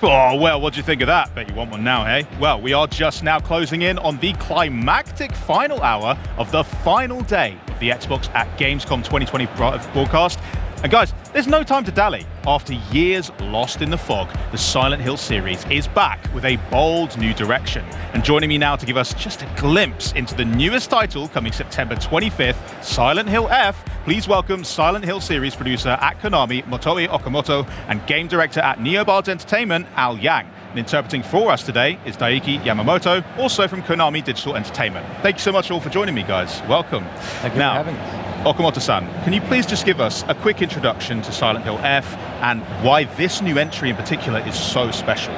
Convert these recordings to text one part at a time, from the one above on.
Oh, well, what do you think of that? Bet you want one now, hey? Well, we are just now closing in on the climactic final hour of the final day of the Xbox at Gamescom 2020 broadcast. And guys, there's no time to dally. After years lost in the fog, the Silent Hill series is back with a bold new direction. And joining me now to give us just a glimpse into the newest title coming September 25th, Silent Hill F, please welcome Silent Hill series producer at Konami, Motoi Okamoto, and game director at Neobards Entertainment, Al Yang. And interpreting for us today is Daiki Yamamoto, also from Konami Digital Entertainment. Thank you so much all for joining me, guys. Welcome. Thank you for having us. Okamoto-san, can you please just give us a quick introduction to Silent Hill F and why this new entry in particular is so special?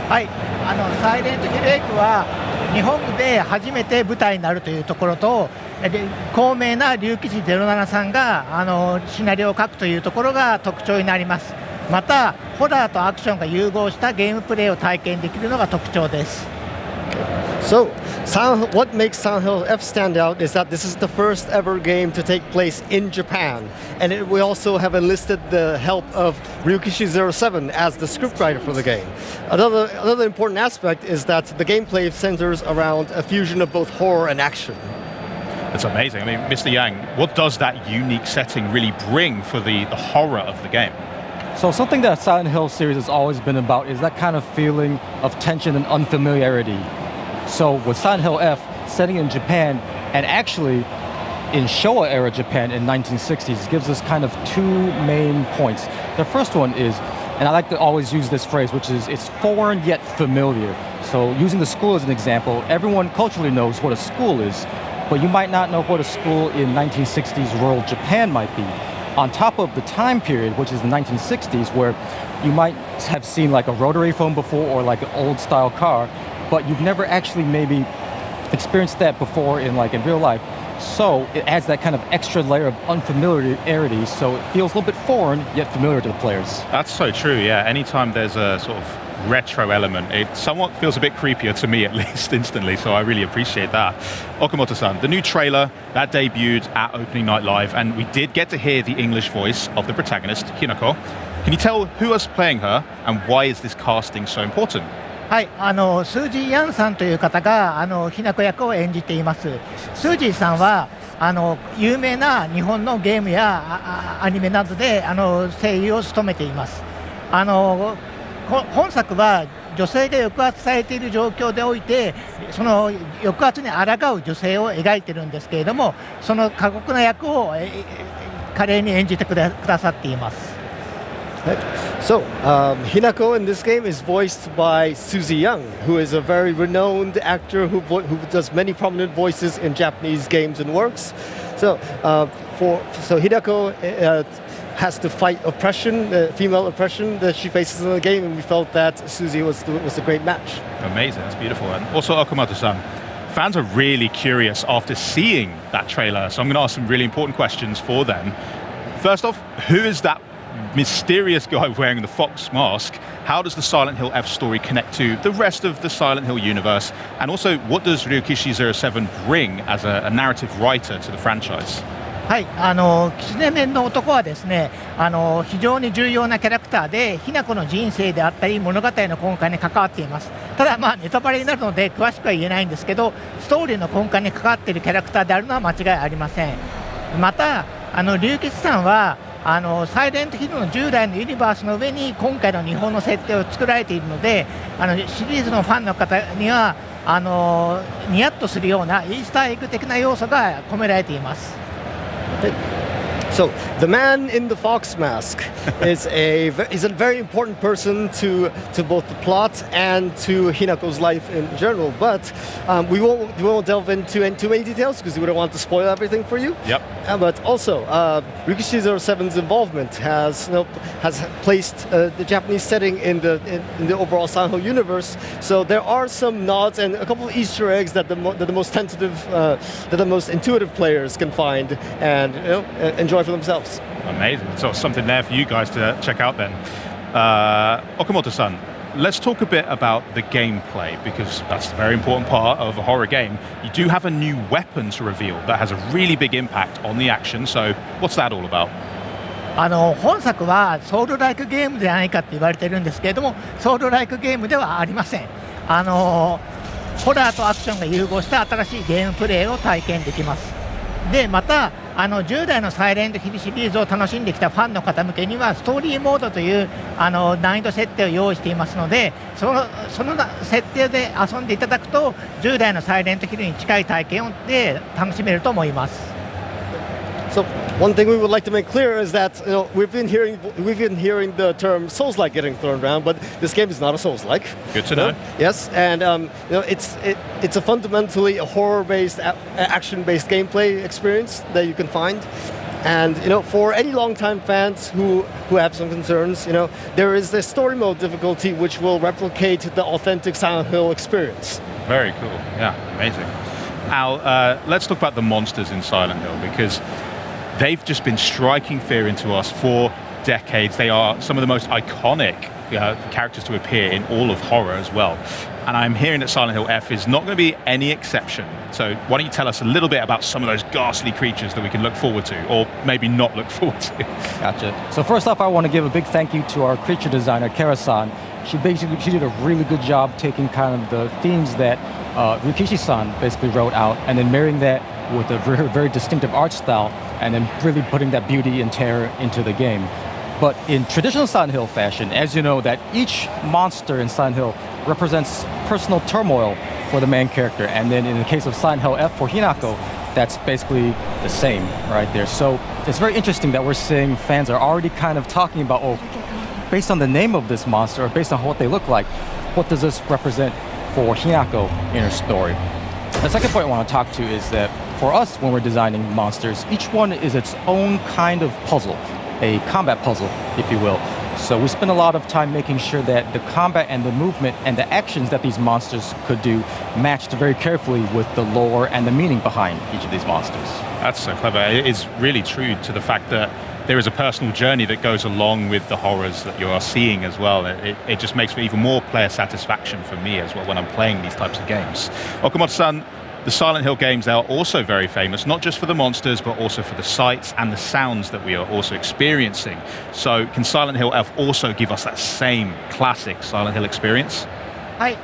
はい、サイレントヒル F は日本で初めて舞台になるというところと、高名な竜騎士07さんがシナリオを書くというところが特徴になります。また、ホラーとアクションが融合したゲームプレイを体験できるのが特徴です。So, what makes Silent Hill F stand out is that this is the first ever game to take place in Japan, and we also have enlisted the help of Ryukishi07 as the scriptwriter for the game. Another important aspect is that the gameplay centers around a fusion of both horror and action. That's amazing. I mean, Mr. Yang, what does that unique setting really bring for the horror of the game? So something that Silent Hill series has always been about is that kind of feeling of tension and unfamiliarity. So with Silent Hill F setting in Japan and actually in Showa era Japan in 1960s gives us kind of two main points. The first one is, and I like to always use this phrase, which is it's foreign yet familiar. So using the school as an example, everyone culturally knows what a school is, but you might not know what a school in 1960s rural Japan might be. On top of the time period, which is the 1960s, where you might have seen like a rotary phone before or like an old style car, but you've never actually maybe experienced that before in real life. So it adds that kind of extra layer of unfamiliarity, so it feels a little bit foreign yet familiar to the players. That's so true, yeah. Anytime there's a sort of retro element, it somewhat feels a bit creepier to me at least instantly, so I really appreciate that. Okamoto-san, the new trailer, that debuted at Opening Night Live, and we did get to hear the English voice of the protagonist, Hinako. Can you tell who is playing her, and why is this casting so important? はい、スージー・ヤンさんという方がひなこ役を演じています。スージーさんは有名な日本のゲームやアニメなどで声優を務めています。本作は女性が抑圧されている状況でおいてその抑圧に抗う女性を描いているんですけれども、その過酷な役を華麗に演じてくださっています。So, Hinako in this game is voiced by Suzy Young, who is a very renowned actor who does many prominent voices in Japanese games and works. So, Hinako has to fight oppression, female oppression that she faces in the game, and we felt that Suzy was a great match. Amazing, that's beautiful. And also Okamoto-san, fans are really curious after seeing that trailer, so I'm going to ask some really important questions for them. First off, who is that mysterious guy wearing the fox mask? How does the Silent Hill F story connect to the rest of the Silent Hill universe? And also, what does Ryukishi07 bring as a narrative writer to the franchise? はい、キツネ面の男はですね、非常に重要なキャラクターで、ひなこの人生であったり物語の根幹に関わっています。ただネタバレになるので詳しくは言えないんですけど、ストーリーの根幹に関わっているキャラクターであるのは間違いありません。また龍吉さんはサイレントヒルの従来のユニバースの上に今回の日本の設定を作られているので、シリーズのファンの方にはニヤッとするようなイースターエッグ的な要素が込められています。So the man in the fox mask is a very important person to both the plot and to Hinako's life in general. But we won't delve into too many details because we don't want to spoil everything for you. Yep. But also, Ryukishi07's involvement has placed the Japanese setting in the overall Silent Hill universe. So there are some nods and a couple of Easter eggs that the most intuitive players can find and enjoy for themselves. Amazing. So something there for you guys to check out then. Okamoto-san, let's talk a bit about the gameplay because that's a very important part of a horror game. You do have a new weapon to reveal that has a really big impact on the action. So what's that all about? 本作はソウルライクゲームではないかと言われているんですけれども、ソウルライクゲームではありません。ホラーとアクションが融合した新しいゲームプレイを体験できます。でまた従来のサイレントヒルシリーズを楽しんできたファンの方向けにはストーリーモードという難易度設定を用意していますので、その設定で遊んでいただくと従来のサイレントヒルに近い体験で楽しめると思います。So one thing we would like to make clear is that we've been hearing the term Souls-like getting thrown around, but this game is not a Souls-like. Good to know. Yes, and it's a fundamentally a horror-based, action-based gameplay experience that you can find. And for any long-time fans who have some concerns, there is the story mode difficulty which will replicate the authentic Silent Hill experience. Very cool. Yeah, amazing. Al, let's talk about the monsters in Silent Hill, because they've just been striking fear into us for decades. They are some of the most iconic characters to appear in all of horror as well. And I'm hearing that Silent Hill F is not going to be any exception. So why don't you tell us a little bit about some of those ghastly creatures that we can look forward to, or maybe not look forward to? Gotcha. So first off, I want to give a big thank you to our creature designer, Kara-san. She did a really good job taking kind of the themes that Rikishi-san basically wrote out, and then marrying that with a very, very distinctive art style, and then really putting that beauty and terror into the game. But in traditional Silent Hill fashion, as you know, that each monster in Silent Hill represents personal turmoil for the main character, and then in the case of Silent Hill F for Hinako, that's basically the same right there. So it's very interesting that we're seeing fans are already kind of talking about, based on the name of this monster, or based on what they look like, what does this represent for Hinako in her story? The second point I want to talk to is that for us, when we're designing monsters, each one is its own kind of puzzle, a combat puzzle, if you will. So we spend a lot of time making sure that the combat and the movement and the actions that these monsters could do matched very carefully with the lore and the meaning behind each of these monsters. That's so clever. It is really true to the fact that there is a personal journey that goes along with the horrors that you are seeing as well. It just makes for even more player satisfaction for me as well when I'm playing these types of games. Okamoto-san, the Silent Hill games, they are also very famous, not just for the monsters, but also for the sights and the sounds that we are also experiencing. So can Silent Hill F also give us that same classic Silent Hill experience? はい、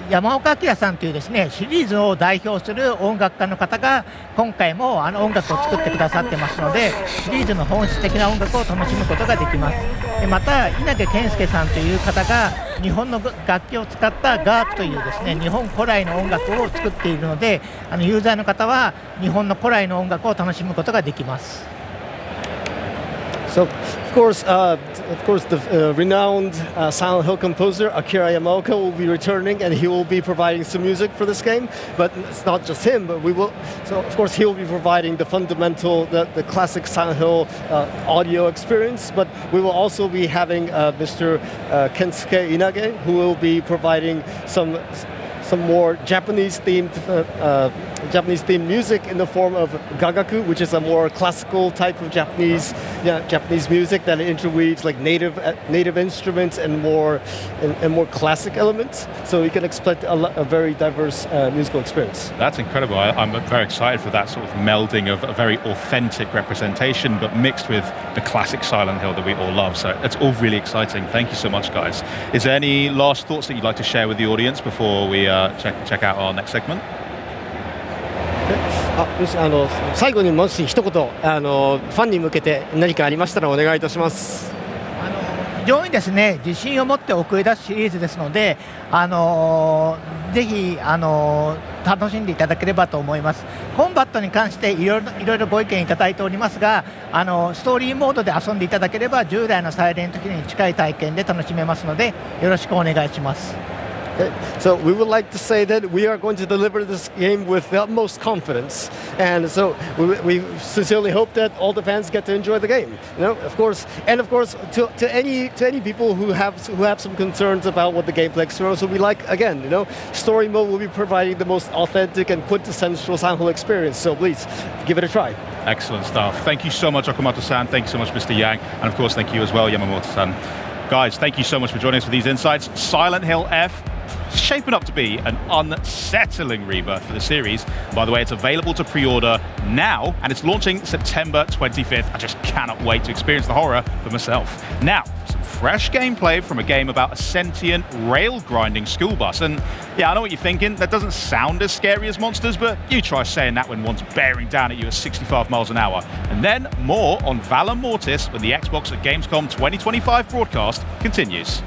山岡明さんというですねシリーズを代表する音楽家の方が今回も音楽を作ってくださってますので、シリーズの本質的な音楽を楽しむことができます。でまた稲毛健介さんという方が日本の楽器を使ったガークというですね日本古来の音楽を作っているので、ユーザーの方は日本の古来の音楽を楽しむことができます。So, of course, the renowned Silent Hill composer Akira Yamaoka will be returning, and he will be providing some music for this game. But it's not just him, but we will. So, of course, he will be providing the fundamental, the classic Silent Hill audio experience. But we will also be having Mr. Kensuke Inage, who will be providing some more Japanese-themed music in the form of gagaku, which is a more classical type of Japanese music that interweaves like native instruments and more classic elements. So you can expect a very diverse musical experience. That's incredible. I'm very excited for that sort of melding of a very authentic representation, but mixed with the classic Silent Hill that we all love. So it's all really exciting. Thank you so much, guys. Is there any last thoughts that you'd like to share with the audience before we check out our next segment? 最後にもし一言ファンに向けて何かありましたらお願いいたします。非常にですね自信を持って送り出すシリーズですので、ぜひ楽しんでいただければと思います。コンバットに関していろいろご意見いただいておりますが、ストーリーモードで遊んでいただければ従来のサイレントヒルに近い体験で楽しめますのでよろしくお願いします。So we would like to say that we are going to deliver this game with the utmost confidence, and so we sincerely hope that all the fans get to enjoy the game. Of course, to any people who have some concerns about what the gameplay experience will be like, again, story mode will be providing the most authentic and quintessential Silent Hill experience. So please give it a try. Excellent stuff. Thank you so much, Okamoto-san. Thank you so much, Mr. Yang, and of course, thank you as well, Yamamoto-san. Guys, thank you so much for joining us for these insights. Silent Hill F shaping up to be an unsettling rebirth for the series. By the way, it's available to pre-order now, and it's launching September 25th. I just cannot wait to experience the horror for myself. Now, some fresh gameplay from a game about a sentient rail-grinding school bus. And yeah, I know what you're thinking. That doesn't sound as scary as monsters, but you try saying that when one's bearing down at you at 65 miles an hour. And then more on Valor Mortis when the Xbox at Gamescom 2025 broadcast continues.